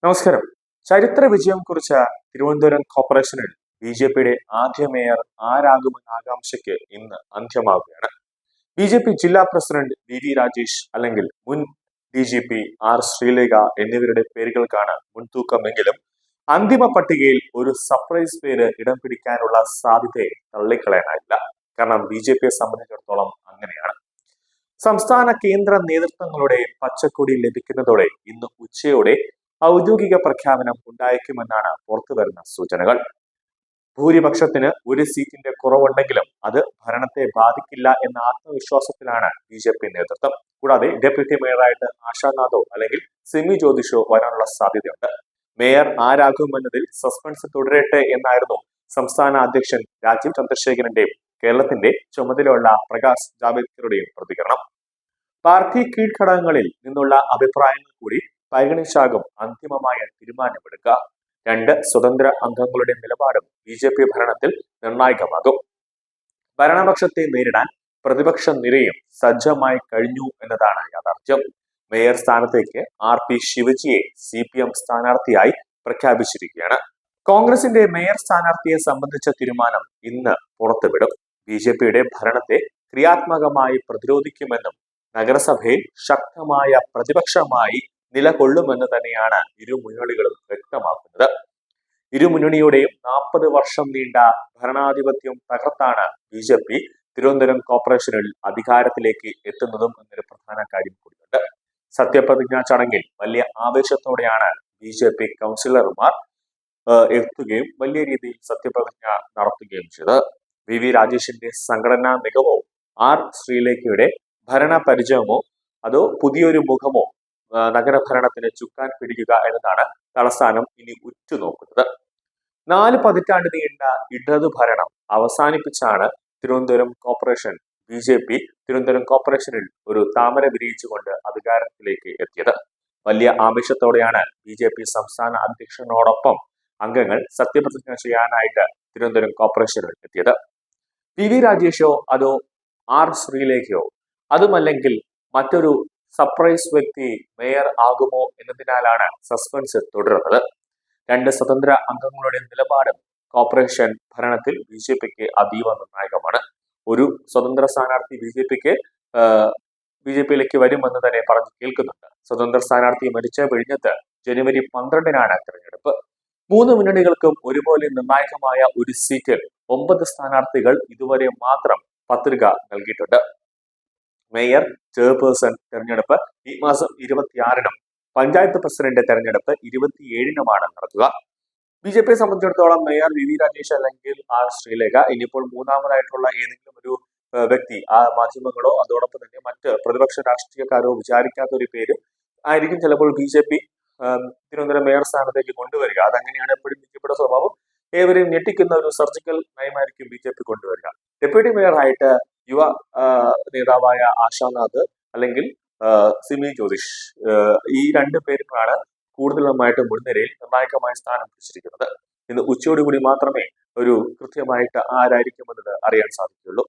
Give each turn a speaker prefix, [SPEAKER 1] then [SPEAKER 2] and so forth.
[SPEAKER 1] നമസ്കാരം. ചരിത്ര വിജയം കുറിച്ച തിരുവനന്തപുരം കോർപ്പറേഷനിൽ ബി.ജെ.പിയുടെ ആദ്യ മേയർ ആരാകുമെന്ന ആകാംക്ഷയ്ക്ക് ഇന്ന് അന്ത്യമാവുകയാണ്. ബി.ജെ.പി ജില്ലാ പ്രസിഡന്റ് വി രാജേഷ് അല്ലെങ്കിൽ മുൻ ഡി.ജി.പി ആർ ശ്രീലേഖ എന്നിവരുടെ പേരുകൾക്കാണ് മുൻതൂക്കമെങ്കിലും അന്തിമ പട്ടികയിൽ ഒരു സർപ്രൈസ് പേര് ഇടം പിടിക്കാനുള്ള സാധ്യതയെ തള്ളിക്കളയാനായില്ല. കാരണം ബി.ജെ.പിയെ സംബന്ധിച്ചിടത്തോളം അങ്ങനെയാണ്. സംസ്ഥാന കേന്ദ്ര നേതൃത്വങ്ങളുടെ പച്ചക്കൊടി ലഭിക്കുന്നതോടെ ഇന്ന് ഉച്ചയോടെ ഔദ്യോഗിക പ്രഖ്യാപനം ഉണ്ടായേക്കുമെന്നാണ് പുറത്തുവരുന്ന സൂചനകൾ. ഭൂരിപക്ഷത്തിന് ഒരു സീറ്റിന്റെ കുറവുണ്ടെങ്കിലും അത് ഭരണത്തെ ബാധിക്കില്ല എന്ന ആത്മവിശ്വാസത്തിലാണ് ബി.ജെ.പി നേതൃത്വം. കൂടാതെ ഡെപ്യൂട്ടി മേയറായിട്ട് ആശാനാഥോ അല്ലെങ്കിൽ സിമി ജ്യോതിഷോ വരാനുള്ള സാധ്യതയുണ്ട്. മേയർ ആരാകുമെന്നതിൽ സസ്പെൻസ് തുടരട്ടെ എന്നായിരുന്നു സംസ്ഥാന അധ്യക്ഷൻ രാജീവ് ചന്ദ്രശേഖരന്റെയും കേരളത്തിന്റെ ചുമതലയുള്ള പ്രകാശ് ജാവ്ദേക്കറുടെയും പ്രതികരണം. പാർട്ടി കീഴ്ഘടകങ്ങളിൽ നിന്നുള്ള അഭിപ്രായങ്ങൾ കൂടി പരിഗണിച്ചാകും അന്തിമമായ തീരുമാനമെടുക്കുക. 2 സ്വതന്ത്ര അംഗങ്ങളുടെ നിലപാടും ബി.ജെ.പി ഭരണത്തിൽ നിർണായകമാകും. ഭരണപക്ഷത്തെ നേരിടാൻ പ്രതിപക്ഷ നിരയും സജ്ജമായി കഴിഞ്ഞു എന്നതാണ് യാഥാർത്ഥ്യം. മേയർ സ്ഥാനത്തേക്ക് ആർ.പി. ശിവജിയെ CPM സ്ഥാനാർത്ഥിയായി പ്രഖ്യാപിച്ചിരിക്കുകയാണ്. കോൺഗ്രസിന്റെ മേയർ സ്ഥാനാർത്ഥിയെ സംബന്ധിച്ച തീരുമാനം ഇന്ന് പുറത്തുവിടും. ബി.ജെ.പിയുടെ ഭരണത്തെ ക്രിയാത്മകമായി പ്രതിരോധിക്കുമെന്നും നഗരസഭയിൽ ശക്തമായ പ്രതിപക്ഷമായി നിലകൊള്ളുമെന്ന് തന്നെയാണ് ഇരു മുന്നണികളും വ്യക്തമാക്കുന്നത്. ഇരു മുന്നണിയുടെയും 40 വർഷം നീണ്ട ഭരണാധിപത്യം തകർത്താണ് ബി.ജെ.പി തിരുവനന്തപുരം കോർപ്പറേഷനിൽ അധികാരത്തിലേക്ക് എത്തുന്നതും എന്നൊരു പ്രധാന കാര്യം കൂടിയുണ്ട്. സത്യപ്രതിജ്ഞാ ചടങ്ങിൽ വലിയ ആവേശത്തോടെയാണ് ബി.ജെ.പി കൗൺസിലർമാർ എത്തുകയും വലിയ രീതിയിൽ സത്യപ്രതിജ്ഞ നടത്തുകയും ചെയ്തത്. വി രാജേഷിന്റെ സംഘടനാ മികവോ ആർ ശ്രീലേഖയുടെ ഭരണ പരിചയമോ അതോ പുതിയൊരു മുഖമോ നഗരഭരണത്തിന് ചുക്കാൻ പിടിക്കുക എന്നതാണ് തലസ്ഥാനം ഇനി ഉറ്റുനോക്കുന്നത്. 4 പതിറ്റാണ്ട് നീണ്ട ഇടതു ഭരണം അവസാനിപ്പിച്ചാണ് തിരുവനന്തപുരം കോർപ്പറേഷൻ ബി.ജെ.പി തിരുവനന്തപുരം കോർപ്പറേഷനിൽ ഒരു താമര വിരിയിച്ചുകൊണ്ട് അധികാരത്തിലേക്ക് എത്തിയത്. വലിയ ആവേശത്തോടെയാണ് ബി.ജെ.പി സംസ്ഥാന അധ്യക്ഷനോടൊപ്പം അംഗങ്ങൾ സത്യപ്രതിജ്ഞ ചെയ്യാനായിട്ട് തിരുവനന്തപുരം കോർപ്പറേഷനിൽ എത്തിയത്. വി രാജേഷോ അതോ ആർ ശ്രീലേഖയോ അതുമല്ലെങ്കിൽ മറ്റൊരു സർപ്രൈസ് വ്യക്തി മേയർ ആകുമോ എന്നതിനാലാണ് സസ്പെൻസ് തുടരുന്നത്. 2 സ്വതന്ത്ര അംഗങ്ങളുടെ നിലപാടും കോർപ്പറേഷൻ ഭരണത്തിൽ ബി.ജെ.പിക്ക് അതീവ നിർണായകമാണ്. ഒരു സ്വതന്ത്ര സ്ഥാനാർത്ഥി ബി.ജെ.പിയിലേക്ക് വരുമെന്ന് തന്നെ പറഞ്ഞു കേൾക്കുന്നുണ്ട്. സ്വതന്ത്ര സ്ഥാനാർത്ഥി മരിച്ച വിഴിഞ്ഞത്ത് ജനുവരി 12-നാണ് തെരഞ്ഞെടുപ്പ്. 3 മുന്നണികൾക്കും ഒരുപോലെ നിർണായകമായ ഒരു സീറ്റിൽ 9 സ്ഥാനാർത്ഥികൾ ഇതുവരെ മാത്രം പത്രിക നൽകിയിട്ടുണ്ട്. മേയർ, ചെയർപേഴ്സൺ തെരഞ്ഞെടുപ്പ് ഈ മാസം 26-നും പഞ്ചായത്ത് പ്രസിഡന്റ് തെരഞ്ഞെടുപ്പ് 27-നുമാണ് നടക്കുക. ബി.ജെ.പിയെ സംബന്ധിച്ചിടത്തോളം മേയർ വി രാജേഷ് അല്ലെങ്കിൽ ആർ ശ്രീലേഖ, ഇനിയിപ്പോൾ മൂന്നാമതായിട്ടുള്ള ഏതെങ്കിലും ഒരു വ്യക്തി ആ മാധ്യമങ്ങളോ അതോടൊപ്പം തന്നെ മറ്റ് പ്രതിപക്ഷ രാഷ്ട്രീയക്കാരോ വിചാരിക്കാത്ത ഒരു പേര് ആയിരിക്കും ചിലപ്പോൾ ബി.ജെ.പി തിരുവനന്തപുരം മേയർ സ്ഥാനത്തേക്ക് കൊണ്ടുവരിക. അതങ്ങനെയാണ് എപ്പോഴും ബി.ജെ.പിയുടെ സ്വഭാവം. ഏവരെയും ഞെട്ടിക്കുന്ന ഒരു സർജിക്കൽ നയമായിരിക്കും ബി.ജെ.പി കൊണ്ടുവരിക. ഡെപ്യൂട്ടി മേയറായിട്ട് യുവ നേതാവായ ആശാനാഥ് അല്ലെങ്കിൽ സിമി ജ്യോതിഷ്, ഈ 2 പേരുകളാണ് കൂടുതലുമായിട്ട് മുൻനിരയിൽ നിർണായകമായ സ്ഥാനം പിടിച്ചിരിക്കുന്നത്. ഇന്ന് ഉച്ചയോടുകൂടി മാത്രമേ ഒരു കൃത്യമായിട്ട് ആരായിരിക്കുമെന്നത് അറിയാൻ സാധിക്കുകയുള്ളൂ.